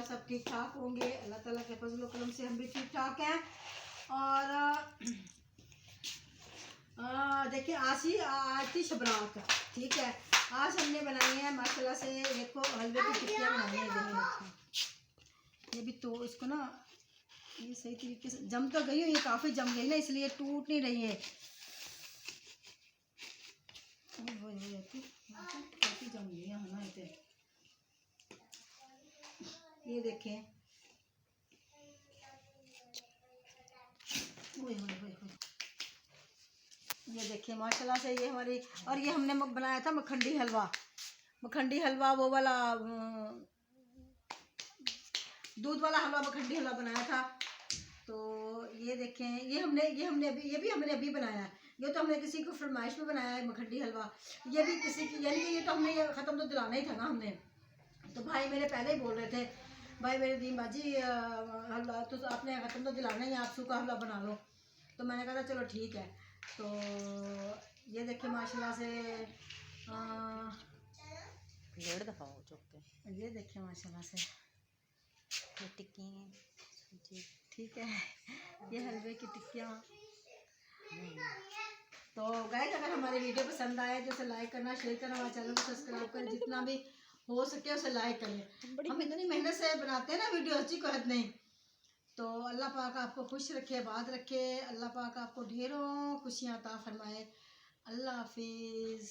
सब ठीक ठाक होंगे। अल्लाह ताला के फजल करम से हम भी ठीक ठाक हैं। और देखिए आज थी शबरात, ठीक है। आज हमने बनाई है माशाल्लाह से, देखो हलवे की टिक्कियाँ बनाई हैं। ये भी तो इसको ना ये सही तरीके से जम तो गई है, ये काफ़ी जम गई ना, इसलिए टूट नहीं रही है। काफ़ी जम गई है ना इसे। ये देखें, ये देखिए माशाल्लाह से ये हमारी। और ये हमने बनाया था मखंडी हलवा, मखंडी हलवा वो वाला दूध वाला हलवा, मखंडी हलवा बनाया था। तो ये देखें, ये भी हमने अभी बनाया है। ये तो हमने किसी को फरमाइश में बनाया है मखंडी हलवा। ये भी किसी की, यानी कि ये तो हमने ये ख़त्म तो दिलाना ही था ना हमने। तो भाई मेरे पहले ही बोल रहे थे, भाई मेरे दीन बाजी हलवा तो आपने ख़त्म तो दिलाना ही, आप सूखा हलवा बना लो। तो मैंने कहा था चलो ठीक है। तो ये देखिए माशाल्लाह से डेढ़ दफ़ा हो चुके। ये देखिए माशाल्लाह से ये टिक्की ठीक है, ये हलवे की टिक्कियाँ। तो गाइस अगर हमारी वीडियो पसंद आए तो उसे लाइक करना, शेयर करना, हमारे चैनल को सब्सक्राइब करें, जितना भी हो सके उसे लाइक करें। हम इतनी मेहनत से बनाते हैं ना वीडियो, अच्छी कोहत नहीं। तो अल्लाह पाक आपको खुश रखे, आबाद रखे। अल्लाह पाक आपको ढेरों खुशियाँ अता फरमाए। अल्लाह हाफिज़।